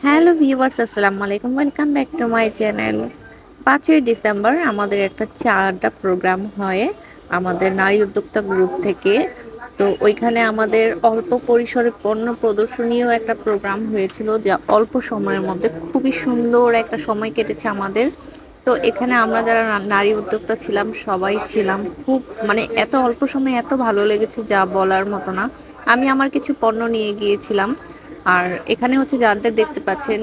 Hello viewers, আসসালামু আলাইকুম। Welcome back to my channel. ৫ই ডিসেম্বর আমাদের একটা চা আড্ডা প্রোগ্রাম হয় আমাদের নারী উদ্যোক্তা গ্রুপ থেকে। তো ওইখানে আমাদের অল্প পরিসরে পণ্য প্রদর্শনীয় একটা প্রোগ্রাম হয়েছিল, যা অল্প সময়ের মধ্যে খুবই সুন্দর একটা সময় কেটেছে আমাদের। তো এখানে আমরা যারা নারী উদ্যোক্তা ছিলাম সবাই ছিলাম। খুব মানে এত অল্প সময়ে এত ভালো লেগেছে যা বলার মতো না। আমি আমার কিছু পণ্য নিয়ে গিয়েছিলাম। আর এখানে হচ্ছে যাদের দেখতে পাচ্ছেন,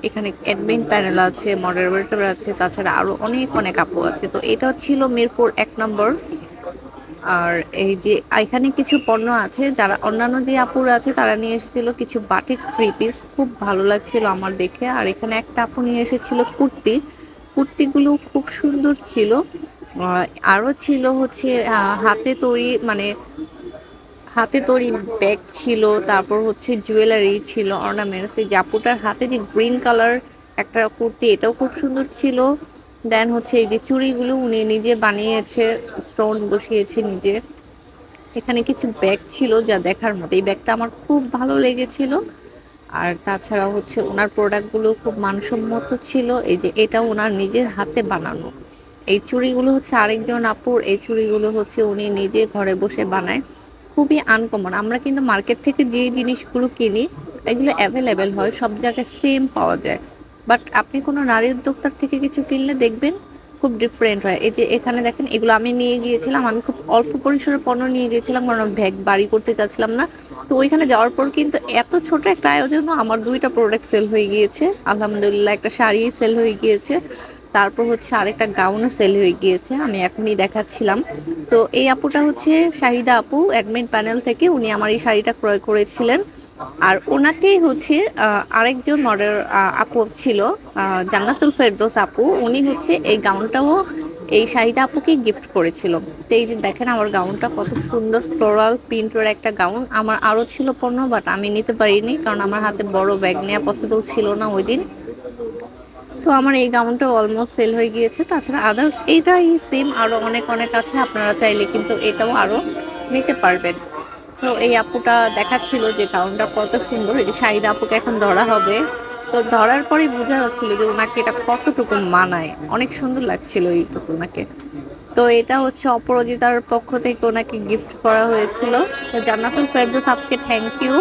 এখানে অ্যাডমিন প্যানেল আছে, মডারেটর আছে, তাছাড়া আরো অনেক অনেক আপু আছে। তো এটা ছিল মিরপুর ১ নম্বর। আর এই যে এখানে কিছু পণ্য আছে, যারা অন্যান্য যে আপুরা আছে তারা নিয়ে এসেছিল কিছু বাটিক থ্রি পিস, খুব ভালো লাগছিল আমার দেখে। আর এখানে একটা আপু নিয়ে এসেছিল কুর্তি, কুর্তিগুলো খুব সুন্দর ছিল। আহ, আরো ছিল হচ্ছে হাতে তৈরি, মানে হাতে তৈরি ব্যাগ ছিল, তারপর হচ্ছে জুয়েলারি ছিল, অর্নামেন্টস। এই জাপুটার হাতে যে গ্রিন কালার একটা কুর্তি, এটাও খুব সুন্দর ছিল। দেন হচ্ছে এই যে চুড়িগুলো উনি নিজে বানিয়েছে, স্টোন বসিয়েছে নিজে। এখানে কিছু ব্যাগ ছিল যা দেখার মতো, এই ব্যাগটা আমার খুব ভালো লেগেছিল। আর তাছাড়া হচ্ছে ওনার প্রোডাক্টগুলো খুব মানসম্মত ছিল। এই যে এটা ওনার নিজের হাতে বানানো। এই চুড়িগুলো হচ্ছে আরেকজন আপুর, এই চুড়িগুলো হচ্ছে উনি নিজে ঘরে বসে বানায়। খুবই আনকমন। আমরা কিন্তু মার্কেট থেকে যে জিনিসগুলো কিনি এগুলো অ্যাভেলেবেল হয়, সব জায়গায় সেম পাওয়া যায়। বাট আপনি কোনো নারী উদ্যোক্তার থেকে কিছু কিনলে দেখবেন খুব ডিফারেন্ট হয়। এই যে এখানে দেখেন, এগুলো আমি নিয়ে গিয়েছিলাম, আমি খুব অল্প পরিসরে পণ্য নিয়ে গিয়েছিলাম কারণ ব্যাগ বাড়ি করতে চাচ্ছিলাম না। তো ওইখানে যাওয়ার পর কিন্তু এত ছোট একটা আয়োজনও আমার 2টা প্রোডাক্ট সেল হয়ে গিয়েছে আলহামদুলিল্লাহ। একটা শাড়ি সেল হয়ে গিয়েছে, তারপর হচ্ছে আরেকটা গাউনও সেল হয়ে গিয়েছে, আমি এখনই দেখাচ্ছিলাম। তো এই আপুটা হচ্ছে শাহিদা আপু, অ্যাডমিন প্যানেল থেকে। উনি আমার এই শাড়িটা ক্রয় করেছিলেন। আর ওনাকেই হচ্ছে আরেকজন মডেল আপু ছিল, জান্নাতুল ফেরদৌস আপু। উনি হচ্ছে এই গাউনটাও এই শাহিদা আপুকে গিফট করেছিল। তো এই যে দেখেন আমার গাউনটা কত সুন্দর, ফ্লোরাল প্রিন্টের একটা গাউন। আমার আরো ছিল পণ্য, বাট আমি নিতে পারিনি কারণ আমার হাতে বড় ব্যাগ নেওয়া পসিবল ছিল না ওই দিন। তো আমার এই গাউনটা অলমোস্ট সেল হয়ে গিয়েছে। তাছাড়া আদার্স এইটাই সেম আরো অনেক অনেক আছে, আপনারা চাইলে কিন্তু এটাও আরো নিতে পারবেন। তো এই আপুটা দেখাচ্ছিল যে গাউনটা কত সুন্দর। এই যে শাহিদা আপুকে এখন ধরা হবে, তো ধরার পরেই বোঝা যাচ্ছিল যে ওনাকে এটা কতটুকু মানায়। অনেক সুন্দর লাগছিল এই তো ওনাকে। তো এটা হচ্ছে অপরাজিতার পক্ষ থেকে ওনাকে গিফট করা হয়েছিল। তো জান্নাতুল ফেরদৌস আপকে থ্যাংক ইউ,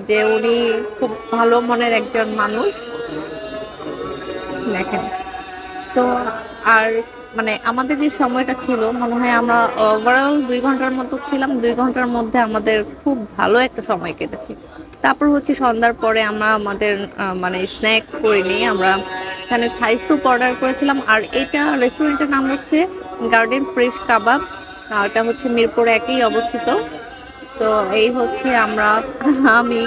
যে উনি খুব ভালো মনের একজন মানুষ। দেখেন তো। আর মানে আমাদের যে সময়টা ছিল, মনে হয় আমরা ওভারঅল 2 ঘন্টার মতো ছিলাম। 2 ঘন্টার মধ্যে আমাদের খুব ভালো একটা সময় কেটেছে। তারপর হচ্ছে সন্ধ্যার পরে আমরা আমাদের মানে স্ন্যাক করে নিয়ে আমরা এখানে থাই স্যুপ অর্ডার করেছিলাম। আর এটা রেস্টুরেন্টের নাম হচ্ছে গার্ডেন ফ্রেশ কাবাব। এটা হচ্ছে মিরপুর 1-এই অবস্থিত। তো এই হচ্ছে আমরা আমি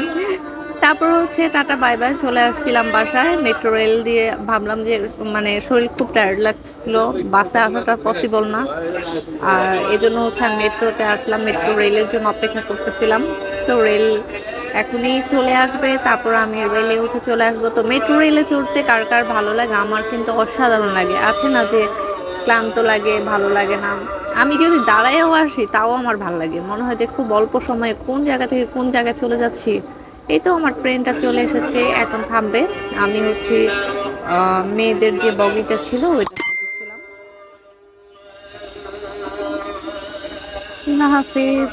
তারপর হচ্ছে টাটা বাই বাই চলে আসছিলাম বাসায় মেট্রো রেল দিয়ে। ভাবলাম যে মানে শরীর খুব টায়ার্ড লাগছিল, বাসে আসাটা পসিবল না। আর এই জন্য হচ্ছে আমি মেট্রোতে আসলাম, মেট্রো রেলের জন্য অপেক্ষা করতেছিলাম। তো রেল এখনই চলে আসবে, তারপর আমি রেলে উঠে চলে আসবো। তো মেট্রো রেলে চড়তে কার কার ভালো লাগে? আমার কিন্তু অসাধারণ লাগে। আছে না যে ক্লান্ত লাগে, ভালো লাগে না? আমি যদি দাঁড়ায়ও আসি তাও আমার ভালো লাগে, মনে হয় যে খুব অল্প সময়ে কোন জায়গা থেকে কোন জায়গায় চলে যাচ্ছি। এই তো আমার ট্রেনটা চলে এসেছে, এখন থামবে। আমি হচ্ছে মেয়েদের যে বগিটা ছিল ওইটা ছিলাম। আল্লাহ হাফিজ।